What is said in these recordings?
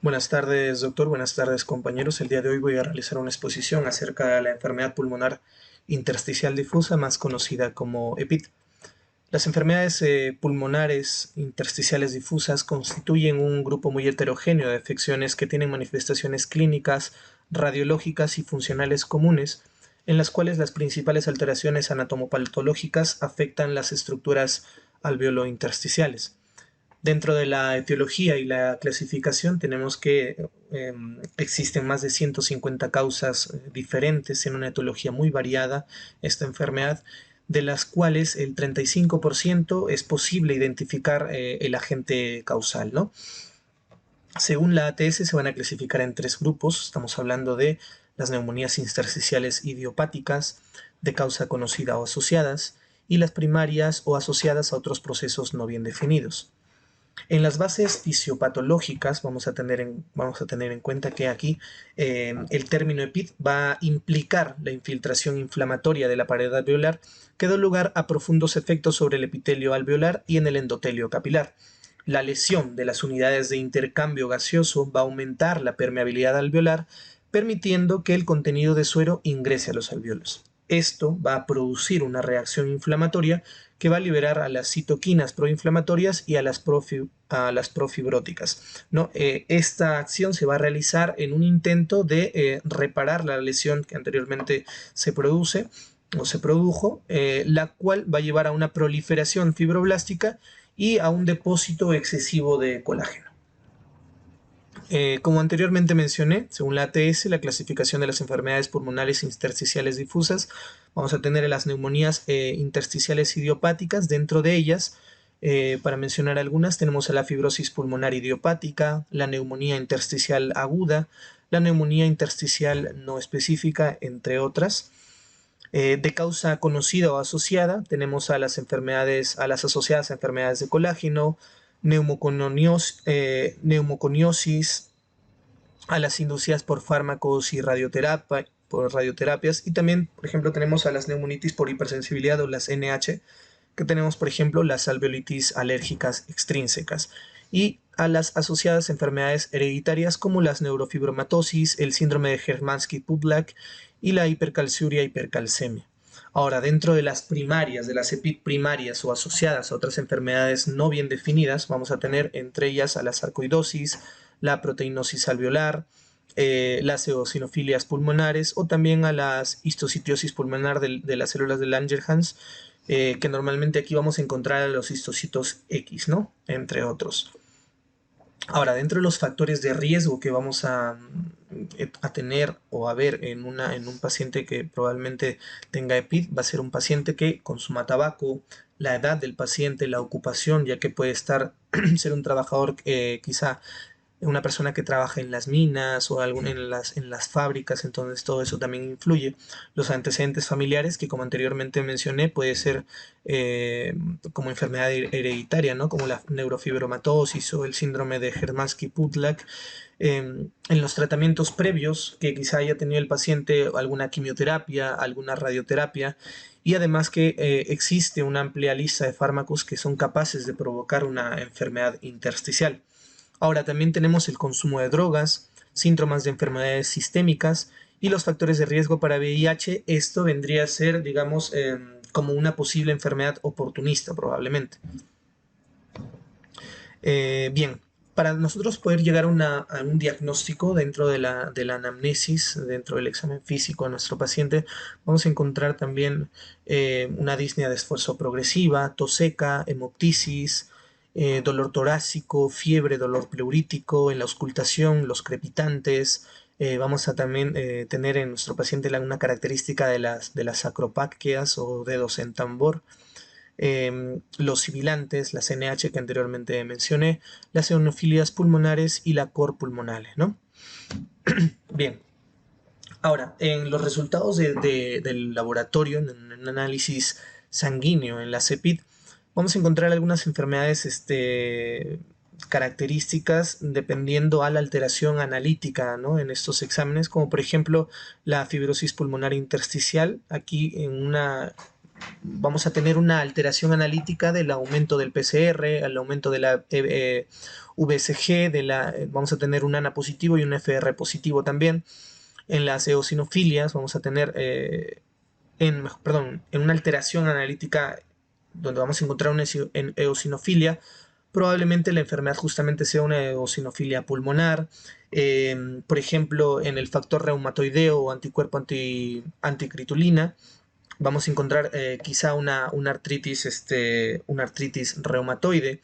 Buenas tardes, doctor. Buenas tardes, compañeros. El día de hoy voy a realizar una exposición acerca de la enfermedad pulmonar intersticial difusa, más conocida como EPID. Las enfermedades pulmonares intersticiales difusas constituyen un grupo muy heterogéneo de afecciones que tienen manifestaciones clínicas, radiológicas y funcionales comunes, en las cuales las principales alteraciones anatomopatológicas afectan las estructuras alveolo-intersticiales. Dentro de la etiología y la clasificación tenemos que existen más de 150 causas diferentes en una etiología muy variada, esta enfermedad, de las cuales el 35% es posible identificar el agente causal, ¿no? Según la ATS se van a clasificar en tres grupos. Estamos hablando de las neumonías intersticiales idiopáticas, de causa conocida o asociadas, y las primarias o asociadas a otros procesos no bien definidos. En las bases fisiopatológicas vamos a tener en cuenta que aquí el término EPID va a implicar la infiltración inflamatoria de la pared alveolar que da lugar a profundos efectos sobre el epitelio alveolar y en el endotelio capilar. La lesión de las unidades de intercambio gaseoso va a aumentar la permeabilidad alveolar, permitiendo que el contenido de suero ingrese a los alveolos. Esto va a producir una reacción inflamatoria que va a liberar a las citoquinas proinflamatorias y a las profibróticas, ¿no? Esta acción se va a realizar en un intento de reparar la lesión que anteriormente se produce o se produjo, la cual va a llevar a una proliferación fibroblástica y a un depósito excesivo de colágeno. Como anteriormente mencioné, según la ATS, la clasificación de las enfermedades pulmonares intersticiales difusas, vamos a tener las neumonías intersticiales idiopáticas. Dentro de ellas, para mencionar algunas, tenemos a la fibrosis pulmonar idiopática, la neumonía intersticial aguda, la neumonía intersticial no específica, entre otras. De causa conocida o asociada, tenemos a las asociadas a enfermedades de colágeno, neumoconiosis, a las inducidas por fármacos y por radioterapias, y también, por ejemplo, tenemos a las neumonitis por hipersensibilidad o las NH, que tenemos, por ejemplo, las alveolitis alérgicas extrínsecas, y a las asociadas enfermedades hereditarias como las neurofibromatosis, el síndrome de Hermansky-Pudlak y la hipercalciuria hipercalcemia. Ahora, dentro de las primarias, de las EPID primarias o asociadas a otras enfermedades no bien definidas, vamos a tener entre ellas a la sarcoidosis, la proteinosis alveolar, las eosinofilias pulmonares o también a la histocitosis pulmonar de las células de Langerhans, que normalmente aquí vamos a encontrar a los histocitos X, ¿no? Entre otros. Ahora, dentro de los factores de riesgo que vamos a tener o a ver en un paciente que probablemente tenga EPID, va a ser un paciente que consuma tabaco, la edad del paciente, la ocupación, ya que puede ser un trabajador quizá una persona que trabaja en las minas o en las fábricas, entonces todo eso también influye. Los antecedentes familiares, que como anteriormente mencioné, puede ser como enfermedad hereditaria, ¿no? Como la neurofibromatosis o el síndrome de Hermansky-Pudlak. En los tratamientos previos, que quizá haya tenido el paciente alguna quimioterapia, alguna radioterapia, y además que existe una amplia lista de fármacos que son capaces de provocar una enfermedad intersticial. Ahora también tenemos el consumo de drogas, síntomas de enfermedades sistémicas y los factores de riesgo para VIH. Esto vendría a ser, digamos, como una posible enfermedad oportunista probablemente. Bien, para nosotros poder llegar a un diagnóstico dentro de la anamnesis, dentro del examen físico de nuestro paciente, vamos a encontrar también una disnea de esfuerzo progresiva, tos seca, hemoptisis, dolor torácico, fiebre, dolor pleurítico, en la auscultación, los crepitantes. Vamos a también tener en nuestro paciente una característica de las acropácqueas o dedos en tambor, los sibilantes, las NH que anteriormente mencioné, las eosinofilias pulmonares y la cor pulmonale, ¿no? Bien, ahora, en los resultados del laboratorio, en un análisis sanguíneo en la CEPID, vamos a encontrar algunas enfermedades características dependiendo a la alteración analítica, ¿no? En estos exámenes, como por ejemplo la fibrosis pulmonar intersticial. Aquí vamos a tener una alteración analítica del aumento del PCR, el aumento de la VSG, vamos a tener un ANA positivo y un FR positivo también. En las eosinofilias vamos a tener, en una alteración analítica donde vamos a encontrar una eosinofilia, probablemente la enfermedad justamente sea una eosinofilia pulmonar. Por ejemplo, en el factor reumatoideo o anticuerpo anticritulina, vamos a encontrar quizá una artritis reumatoide.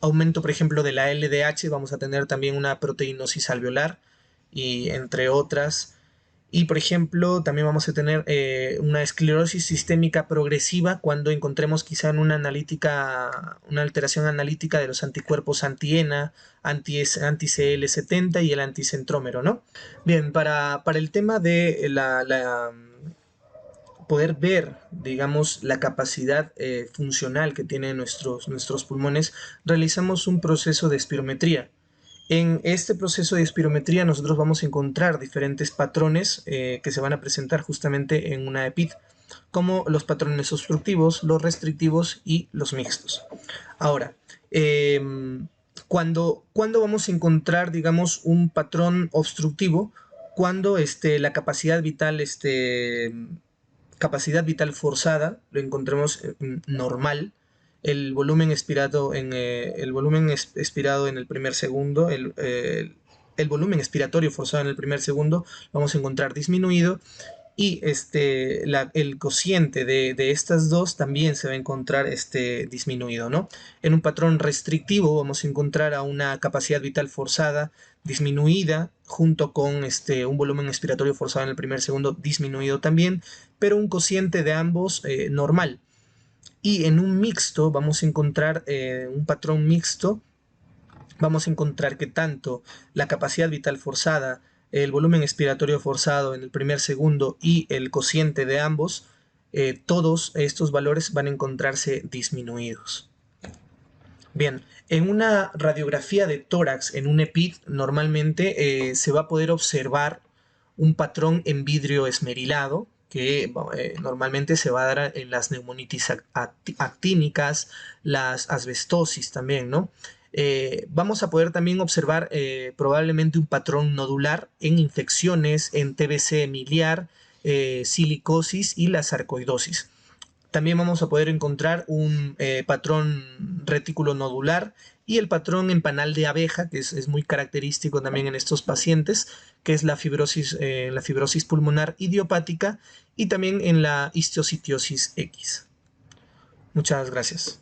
Aumento, por ejemplo, de la LDH, vamos a tener también una proteinosis alveolar, y entre otras. Y, por ejemplo, también vamos a tener una esclerosis sistémica progresiva cuando encontremos quizá en una alteración analítica de los anticuerpos anti-ENA, anti-CL70 y el anticentrómero, ¿no? Bien, para el tema de poder ver, digamos, la capacidad funcional que tienen nuestros pulmones, realizamos un proceso de espirometría. En este proceso de espirometría nosotros vamos a encontrar diferentes patrones que se van a presentar justamente en una EPID, como los patrones obstructivos, los restrictivos y los mixtos. Ahora, ¿cuándo vamos a encontrar, digamos, un patrón obstructivo? Cuando la capacidad vital forzada lo encontremos normal, el volumen expirado en el primer segundo, el volumen expiratorio forzado en el primer segundo, vamos a encontrar disminuido, y el cociente de estas dos también se va a encontrar disminuido, ¿no? En un patrón restrictivo vamos a encontrar a una capacidad vital forzada disminuida junto con un volumen expiratorio forzado en el primer segundo disminuido también, pero un cociente de ambos normal. Y en un mixto vamos a encontrar un patrón mixto. Vamos a encontrar que tanto la capacidad vital forzada, el volumen expiratorio forzado en el primer segundo y el cociente de ambos, todos estos valores van a encontrarse disminuidos. Bien, en una radiografía de tórax, en un EPID, normalmente se va a poder observar un patrón en vidrio esmerilado, que normalmente se va a dar en las neumonitis actínicas, las asbestosis también, ¿no? Vamos a poder también observar probablemente un patrón nodular en infecciones, en TBC miliar, silicosis y la sarcoidosis. También vamos a poder encontrar un patrón retículo nodular y el patrón en panal de abeja, que es muy característico también en estos pacientes, que es la fibrosis pulmonar idiopática, y también en la histiocytosis X. Muchas gracias.